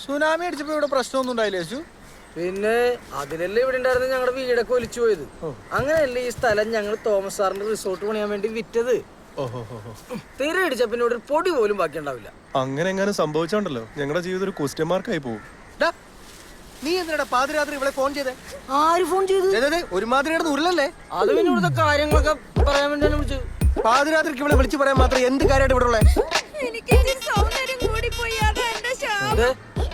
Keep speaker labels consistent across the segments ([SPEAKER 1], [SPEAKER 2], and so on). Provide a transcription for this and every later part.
[SPEAKER 1] Tsunami അടിച്ചപ്പോ ഇവിടെ പ്രശ്നമൊന്നും ഉണ്ടായില്ലേ യേശു?
[SPEAKER 2] പിന്നെ അതിലല്ലേ ഇവിടെ ഉണ്ടായിരുന്ന ഞങ്ങളുടെ വീടൊക്കെ ഒലിച്ചു പോയത്. അങ്ങനെയല്ലേ ഈ സ്ഥലം ഞങ്ങൾ തോമസ് സാറിന്റെ റിസോർട്ട് പണിയാൻ വേണ്ടി വിറ്റത്. തീരെ അടിച്ച പിന്നെ ഇവിടെ ഒരു പൊടി പോലും ബാക്കി ഉണ്ടാവില്ല.
[SPEAKER 3] അങ്ങനെ എങ്ങാനും സംഭവിച്ചോണ്ടല്ലോ ഞങ്ങളുടെ ജീവിതം ഒരു ക്വസ്റ്റ്യൻ മാർക്കായി പോകും.
[SPEAKER 1] നീ എന്തിനാ പാതിരാത്രി ഇവിടെ ഫോൺ ചെയ്തേ?
[SPEAKER 2] ആര് ഫോൺ ചെയ്തു?
[SPEAKER 1] ഒരുമാതിരി ഉരുളല്ലേ?
[SPEAKER 2] അത് പിന്നെ ഇവിടുത്തെ കാര്യങ്ങളൊക്കെ പറയാൻ വേണ്ടിയാണ് വിളിച്ചത്.
[SPEAKER 1] പാതിരാത്രിക്ക് ഇവിടെ വിളിച്ചു പറയാൻ മാത്രം എന്ത് കാര്യമായിട്ട് ഇവിടെ ഉള്ളേ?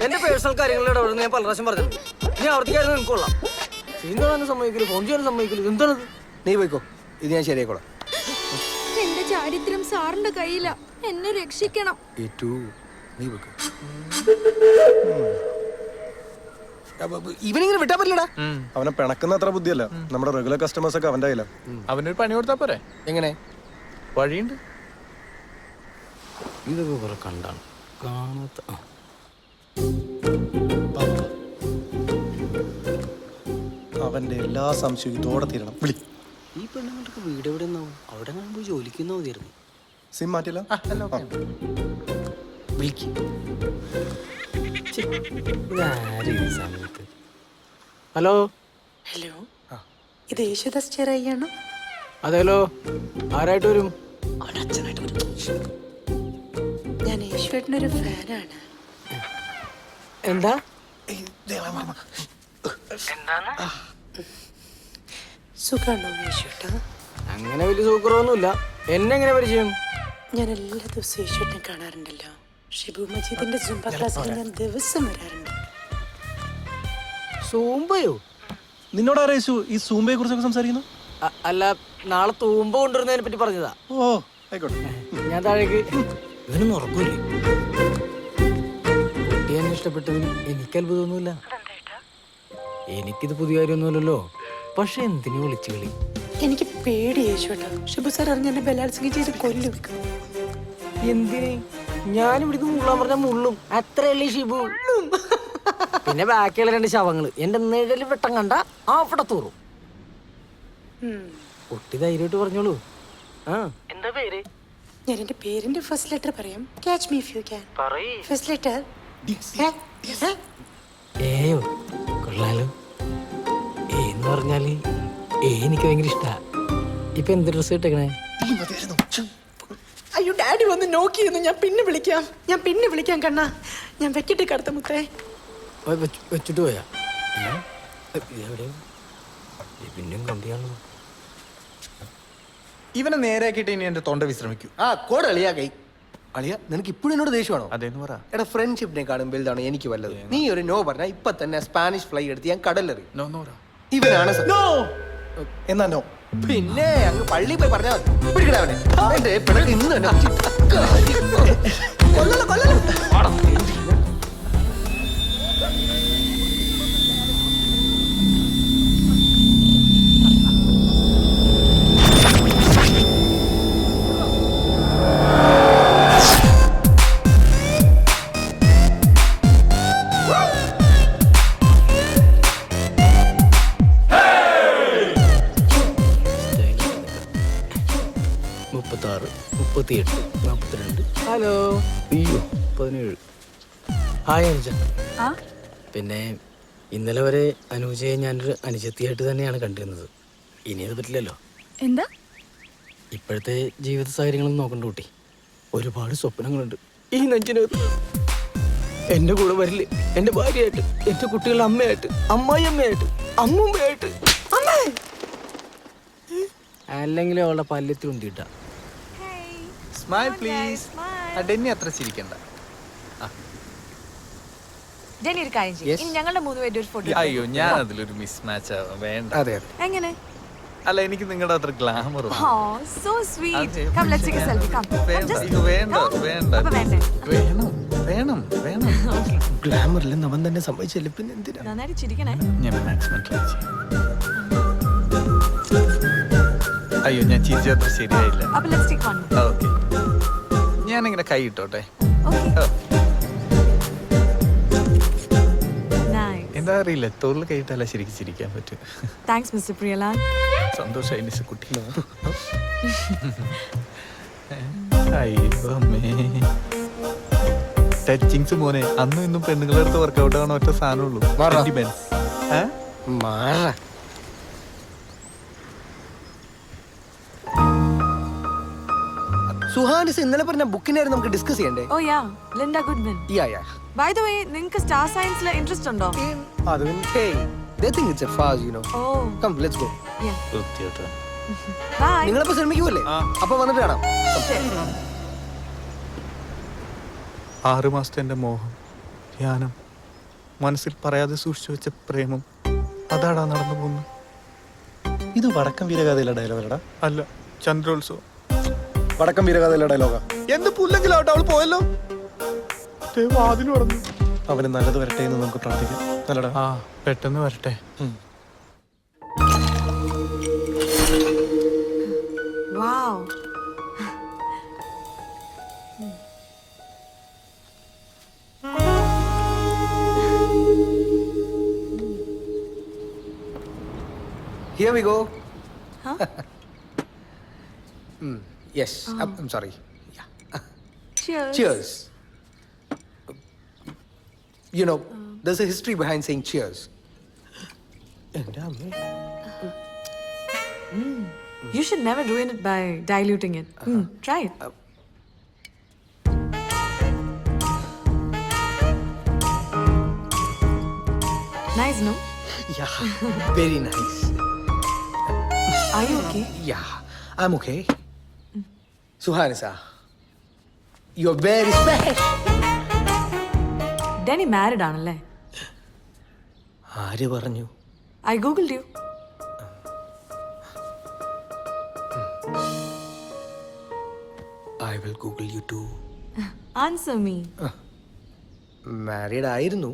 [SPEAKER 2] എന്റെ പേഴ്സണൽ കാര്യങ്ങളിൽ ഇടപെടുന്ന ഞാൻ പല പ്രാവശ്യം പറഞ്ഞിട്ടുണ്ട്. നീ ആവർത്തിക്കായിരുന്നു എനിക്ക് കൊള്ളാം. സീൻ സമ്മതിക്കില്ല, ഫോൺ ചെയ്യാൻ സമ്മതിക്കില്ല. എന്താണത്?
[SPEAKER 1] നീ പോയിക്കോ, ഇത് ഞാൻ ശരിയാക്കോളാം.
[SPEAKER 4] എന്റെ ചാരിത്രം സാറിന്റെ കയ്യില, എന്നെ രക്ഷിക്കണം.
[SPEAKER 1] നീ പോയിക്കോ. ഇവനിങ്ങനെ വിട്ടാ പറ്റില്ലടാ.
[SPEAKER 3] അവനെ പിണക്കുന്ന അത്ര ബുദ്ധിയല്ല. നമ്മുടെ റെഗുലർ കസ്റ്റമേഴ്സ് ഒക്കെ അവന്റെ കയ്യില.
[SPEAKER 5] അവനൊരു പണി കൊടുത്താ പോരെ?
[SPEAKER 1] എങ്ങനെ?
[SPEAKER 5] വഴിയുണ്ട്.
[SPEAKER 2] ഇതൊക്കെ കുറെ കണ്ടാണ് കാണാത്ത.
[SPEAKER 3] അവന്റെ എല്ലാ സംശയവും ഇതോടെ തീരണം. വിളി.
[SPEAKER 2] ഈ പെണ്ണുങ്ങൾക്ക് വീട് എവിടെ നിന്നാവും? അവിടെ പോയി ജോലിക്കുന്ന മതിയായിരുന്നു.
[SPEAKER 3] സിം മാറ്റില്ല.
[SPEAKER 2] ഹലോ
[SPEAKER 6] ഹലോ, ഇത് യേശുദാസ് ചെറിയാണോ?
[SPEAKER 2] അതെല്ലോ. ആരായിട്ട് വരും?
[SPEAKER 6] അവൻ അച്ഛനായിട്ട് വരും. ഞാൻ യേശുവേട്ടനൊരു ഫാനാണ്.
[SPEAKER 2] എന്താ?
[SPEAKER 6] സുഖാണോ യേശുവേട്ടാ?
[SPEAKER 2] അങ്ങനെ വലിയ സൂക്കറൊന്നുമില്ല. എന്നെ എങ്ങനെ പരിചയം?
[SPEAKER 6] ഞാൻ എല്ലാ ദിവസവും യേശുവേട്ടനെ കാണാറുണ്ടല്ലോ. ഷിബു മജീദിന്റെ സുംബ ക്ലാസ്സിൽ ഞാൻ ദിവസം വരാറുണ്ട്.
[SPEAKER 2] സൂമ്പയോ?
[SPEAKER 3] നിന്നോട് ആരേശു ഈ സൂമ്പയെ കുറിച്ചൊക്കെ സംസാരിക്കുന്നു?
[SPEAKER 2] അല്ല, നാളെ തൂമ്പ കൊണ്ടുവരുന്നതിനെ പറ്റി പറഞ്ഞതാ.
[SPEAKER 3] ഓ ആയിക്കോട്ടെ.
[SPEAKER 2] ഞാൻ താഴേക്ക്. ഇവനൊന്നും ഉറക്കൂലേ? കുട്ടി എന്നെ ഇഷ്ടപ്പെട്ടതിൽ എനിക്ക് അത്ഭുതമൊന്നുമില്ല. എനിക്കിത് പുതിയ കാര്യമൊന്നുമില്ലല്ലോ. പക്ഷെ എന്തിനു വിളിച്ചു കളി?
[SPEAKER 6] എനിക്ക് പേടി യേശുവേട്ടാ. ഷിബു സാർ അറിഞ്ഞ എന്നെ ബലാത്സംഗം ചെയ്ത് കൊല്ലും.
[SPEAKER 2] എന്തിന്? ഞാനിവിടുന്ന് മുള്ളാൻ പറഞ്ഞ മുള്ളും. അത്രയല്ലേ ഷിബു? പിന്നെ ബാക്കിയുള്ള 2 ശവങ്ങള് എന്റെ നിഴല് വെട്ടം കണ്ട അവിടെ തൂറും. കുട്ടി ധൈര്യമായിട്ട് പറഞ്ഞോളൂ. എന്താ പേര്?
[SPEAKER 6] ഞാൻ എന്റെ പേരിന്റെ ഫസ്റ്റ് ലെറ്റർ പറയാം. Catch me if you can. First letter
[SPEAKER 2] ഏയോ. കൊള്ളാലോ. എന്ന് പറഞ്ഞാല് എനിക്ക് ഭയങ്കര ഇഷ്ടാ. ഇപ്പൊ എന്ത് ഡ്രസ് ഇട്ടേക്കണേ?
[SPEAKER 6] അയ്യോ, ഡാഡി വന്ന് നോക്കിയിരുന്നു. ഞാൻ പിന്നെ വിളിക്കാം കണ്ണാ. ഞാൻ വെക്കിട്ട് കടത്ത മുത്തേ.
[SPEAKER 2] വെച്ചിട്ട് പോയാ? പിന്നെയും കണ്ടിയാണോ?
[SPEAKER 5] ഇവനെ നേരെയാക്കിയിട്ട് ഇനി എന്റെ തൊണ്ട വിശ്രമിക്കൂ.
[SPEAKER 1] കോട് അളിയാ കൈ. അളിയ, നിനക്ക് ഇപ്പോഴും എന്നോട് ദേഷ്യമാണോ?
[SPEAKER 5] അതേന്ന് പറ.
[SPEAKER 1] എടാ, ഫ്രണ്ട്ഷിപ്പിനെ കാണും വലുതാണ് എനിക്ക് വല്ലത്. നീ ഒരു നോ പറഞ്ഞാൽ ഇപ്പൊ തന്നെ സ്പാനിഷ് ഫ്ലൈ എടുത്ത് ഞാൻ കടലെറി. ഇവനാണ്
[SPEAKER 3] എന്നാ നോ.
[SPEAKER 1] പിന്നെ അങ്ങ് പള്ളി പോയി പറഞ്ഞാൽ പിടിക്കണവനെ. എന്റെ പിണക്ക് ഇന്ന് തന്നെ
[SPEAKER 2] ഹലോ. അയ്യോ, 17. ഹായ് അനുജ. പിന്നെ ഇന്നലെ വരെ അനുജയെ ഞാനൊരു അനുജത്തിയായിട്ട് തന്നെയാണ് കണ്ടിരുന്നത്. ഇനി അത് പറ്റില്ലല്ലോ.
[SPEAKER 4] എന്താ?
[SPEAKER 2] ഇപ്പോഴത്തെ ജീവിത സാഹചര്യങ്ങളൊന്നും നോക്കണ്ട കുട്ടി. ഒരുപാട് സ്വപ്നങ്ങളുണ്ട് ഈ നെഞ്ചിനകത്ത്. എന്റെ കൂടെ വരില്ലേ? എന്റെ ഭാര്യയായിട്ട്, എന്റെ കുട്ടികളുടെ അമ്മയായിട്ട്, അമ്മായിയമ്മയായിട്ട്, അമ്മൂമ്മയായിട്ട്. അല്ലെങ്കിൽ അവളുടെ പല്ലത്തിൽ ഉണ്ടിട്ട.
[SPEAKER 5] Smile please. ഡെന്നി അത്ര ചിരിക്കണ്ട.
[SPEAKER 4] ഞങ്ങളുടെ 3 പേരുടെ ഒരു ഫോട്ടോ.
[SPEAKER 5] അയ്യോ, ഞാൻ അതിലൊരു മിസ് മാച്ച് വേണ്ട.
[SPEAKER 1] അതെ.
[SPEAKER 4] എങ്ങനെ?
[SPEAKER 5] അല്ല, എനിക്ക് നിങ്ങളുടെ അത്ര ഗ്ലാമർ
[SPEAKER 1] ഗ്ലാമറിൽ അവൻ തന്നെ സമ്മതിച്ചല്ലേ, പിന്നെ എന്തിനാ?
[SPEAKER 4] നന്നായിട്ട് ചിരിക്കണേ.
[SPEAKER 5] ഞാൻ മാക്സിമം ട്രൈ ചെയ്യും. അയ്യോ, ഞാൻ ചിരിച്ചത്ര ശരിയായില്ല. ഓക്കെ, ഞാനിങ്ങനെ കൈ ഇട്ടോട്ടെ. എന്താ അറിയില്ല, തോളിൽ കൈയിട്ടല്ല ശരിക്കും ചിരിക്കാൻ പറ്റും.
[SPEAKER 4] Thanks mister Priyalal.
[SPEAKER 5] സന്തോഷമായി നിസ് കുട്ടി. അയ്യോ അമ്മേ. ടച്ചിങ്സ് മോനെ. അന്നും ഇന്നും പെണ്ണുങ്ങളുടെ അടുത്ത് വർക്കൗട്ട് ആവണ ഒറ്റ സാധനമുള്ളൂ.
[SPEAKER 1] മാറാ.
[SPEAKER 5] ഏ?
[SPEAKER 1] മാറ. സുഹാനിസ് ഇന്നലെ പറഞ്ഞ ബുക്കിനായിരുന്നു നമുക്ക് ഡിസ്കസ് ചെയ്യണ്ടേ?
[SPEAKER 4] Oh yeah, Linda Goodman.
[SPEAKER 1] Yeah yeah.
[SPEAKER 4] By the way, നിങ്ങൾക്ക് സ്റ്റാർ സയൻസിൽ ഇൻട്രസ്റ്റ് ഉണ്ടോ?
[SPEAKER 3] അത് പിന്നെ
[SPEAKER 1] Hey, they think it's a farce, you know.
[SPEAKER 4] Oh
[SPEAKER 1] Come, let's go.
[SPEAKER 4] യാ.
[SPEAKER 5] വൃത്തികെട്ട.
[SPEAKER 4] ബൈ.
[SPEAKER 1] നിങ്ങളപ്പോ ശ്രമിക്കൂല്ലേ? അപ്പൊ വന്നിട്ട് കാണാം.
[SPEAKER 5] 6 മാസത്തെ എൻ്റെ മോഹം, ധ്യാനം, മനസ്സിൽ പറയാതെ സൂക്ഷിച്ചു വെച്ച പ്രേമം, അതാടാ നടന്നു പോകുന്നു.
[SPEAKER 3] ഇത് വടക്കം വീരഗാഥയിലെ ഡയലോഗല്ലടാ.
[SPEAKER 5] അല്ല, ചന്ദ്രോത്സവം.
[SPEAKER 3] വടക്കം വീരഗാഥയിലെ ഡയലോഗാ.
[SPEAKER 5] എന്ത് പുല്ലെങ്കിലാവട്ടെ, അവൾ പോയല്ലോ. വാതിൽ പറഞ്ഞു.
[SPEAKER 3] അവന് നല്ലത് വരട്ടെ എന്ന് നമുക്ക് പ്രാർത്ഥിക്കാം. നല്ലടാ.
[SPEAKER 5] ആ, പെട്ടെന്ന് വരട്ടെ.
[SPEAKER 4] Wow.
[SPEAKER 1] Here we go.
[SPEAKER 4] Huh?
[SPEAKER 1] Yes. I'm sorry. Yeah.
[SPEAKER 4] Cheers.
[SPEAKER 1] Cheers. You know, there's a history behind saying cheers.
[SPEAKER 4] You should never ruin it by diluting it. Try it. Nice, no?
[SPEAKER 1] Yeah. Very nice.
[SPEAKER 4] Are you okay?
[SPEAKER 1] Yeah. I'm okay. Suhanisa, you're very special.
[SPEAKER 4] Denny married ആണല്ലേ?
[SPEAKER 1] ആര് പറഞ്ഞു?
[SPEAKER 4] I googled you.
[SPEAKER 1] I will Google you too.
[SPEAKER 4] Answer me.
[SPEAKER 1] Married ആയിരുന്നു,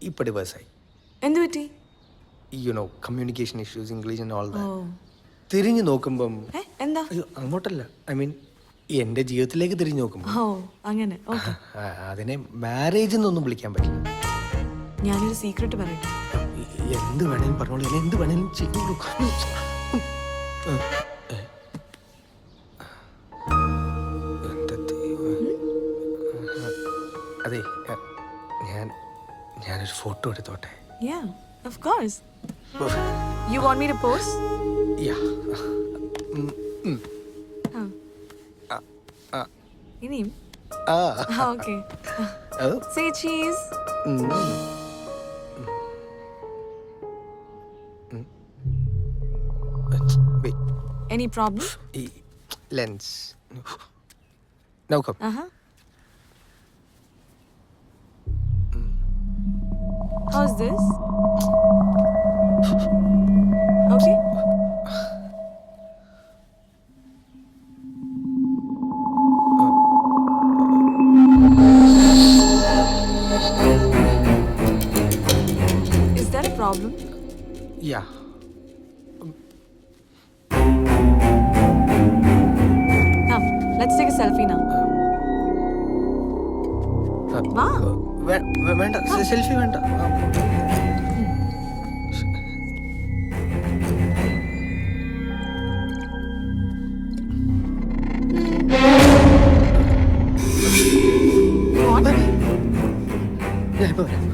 [SPEAKER 1] ഇപ്പൊ ഡിവേഴ്സായി.
[SPEAKER 4] എന്ത് പറ്റി?
[SPEAKER 1] You know, communication issues, English and all
[SPEAKER 4] oh.
[SPEAKER 1] That. തിരിഞ്ഞു നോക്കുമ്പം
[SPEAKER 4] എന്താ?
[SPEAKER 1] അയ്യോ അങ്ങോട്ടല്ല, ഐ മീൻ എന്റെ ജീവിതത്തിലേക്ക് തിരിഞ്ഞു നോക്കുമ്പോ
[SPEAKER 4] ഓ അങ്ങനെ. ഓക്കെ.
[SPEAKER 1] അതിനെ മാരേജ് എന്നൊന്നും വിളിക്കാൻ പറ്റില്ല.
[SPEAKER 4] ഞാനൊരു സീക്രട്ട് പറയട്ടെ.
[SPEAKER 1] എന്ത് വേണേലും പറഞ്ഞോളൂ, എന്നെ എന്ത് വേണേലും ചെയ്തോളൂ. എന്റെ ദൈവമേ. അതെ, ഞാനൊരു ഫോട്ടോ എടുത്തോട്ടെ?
[SPEAKER 4] Yeah, of course. You want me to pose?
[SPEAKER 1] യാ.
[SPEAKER 4] ഇനിയും?
[SPEAKER 1] ആ.
[SPEAKER 4] Okay.
[SPEAKER 1] Oh.
[SPEAKER 4] Say cheese.
[SPEAKER 1] Wait.
[SPEAKER 4] Any problem?
[SPEAKER 1] Lens. Now come.
[SPEAKER 4] Uh-huh. How's this? Okay. Is there a problem?
[SPEAKER 1] Yeah.
[SPEAKER 4] Come, let's take a selfie now. വാ.
[SPEAKER 1] വേണ്ട, selfie വേണ്ട.
[SPEAKER 4] What?
[SPEAKER 1] ഞാൻ ഇപ്പൊ വരാം.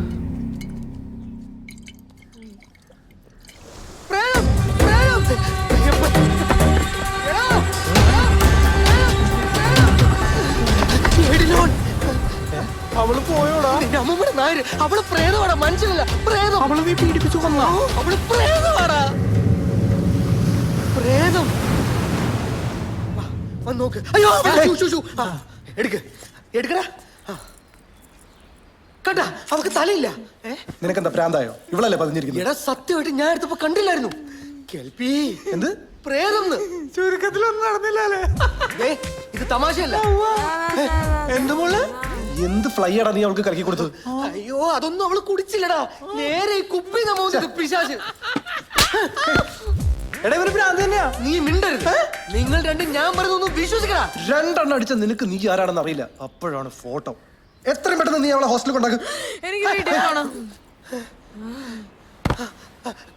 [SPEAKER 3] അവള് പോയോടാ.
[SPEAKER 1] അമ്മൂമ്മയുടെ നായര്, അവള് പ്രേതമാടാ, മനുഷ്യനല്ല പ്രേതം.
[SPEAKER 3] അവള് നീ പീഡിപ്പിച്ചു കൊന്നാ.
[SPEAKER 1] അവള് പ്രേതമാടാ, പ്രേതം. വാ, വന്ന് നോക്ക്. അയ്യോ എടുക്ക്, എടുക്കടാ. കണ്ടാ, അവക്ക് തലയില്ല.
[SPEAKER 3] നിനക്കെന്താ പ്രാന്തായോ? ഇവളല്ലേ പതിഞ്ഞിരിക്കുന്നത്?
[SPEAKER 1] എടാ സത്യമായിട്ട് ഞാൻ എടുത്തപ്പോ കണ്ടില്ലായിരുന്നു. കേൾപ്പി.
[SPEAKER 3] എന്ത്
[SPEAKER 1] പ്രേതം?
[SPEAKER 5] ചുരുക്കത്തിലൊന്നും നടന്നില്ലേ?
[SPEAKER 1] ഇത് തമാശയല്ല.
[SPEAKER 3] എന്ത് മോള്? എന്ത് ഫ്ലൈ ആടാ നീ അവൾക്ക് കറക്കി കൊടുത്തത്?
[SPEAKER 1] അയ്യോ അതൊന്നും അവള് കുടിച്ചില്ലടാ, നേരെ ഈ കുപ്പി നമ്മ പിശാച്.
[SPEAKER 3] എടാ ഇവര് ഭ്രാന്ത് തന്നെയാ.
[SPEAKER 1] നീ മിണ്ടരുത്. നിങ്ങൾ രണ്ടും ഞാൻ പറയുന്നൊന്നും വിശ്വസിക്കടാ.
[SPEAKER 3] രണ്ടെണ്ണം അടിച്ച നിനക്ക് നീ ആരാണെന്ന് അറിയില്ല. അപ്പോഴാണ് ഫോട്ടോ. എത്രയും പെട്ടെന്ന് നീ അവളെ ഹോസ്റ്റലിൽ കൊണ്ടാക്കും.
[SPEAKER 4] എനിക്ക് വീട്ടിൽ പോണം.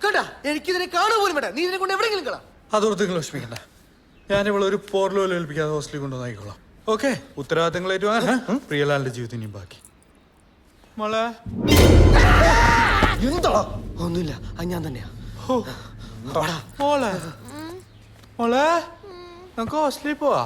[SPEAKER 1] കേട്ടാ, എനിക്കിതിനെ കാണാൻ പോലും വേണ്ട. നീ ഇതിനെ കൊണ്ട് എവിടെയെങ്കിലും കളാ.
[SPEAKER 5] അതോർത്ത് നിങ്ങൾ വിഷമിക്കണ്ട, ഞാൻ ഇവളെ ഒരു പോർലോലും ഏൽപ്പിക്കാതെ ഹോസ്റ്റലിൽ കൊണ്ടുവന്നായിക്കോളാം. ഓക്കെ ഉത്തരവാദിത്തങ്ങളേറ്റു പ്രിയലാലിന്റെ ജീവിതം ഇനി ബാക്കി മോളെ
[SPEAKER 3] എന്താടാ
[SPEAKER 2] ഒന്നുമില്ല അത് ഞാൻ തന്നെയാ.
[SPEAKER 5] മോളെ മോളെ നമുക്ക് ഹോസ്റ്റലിൽ പോവാ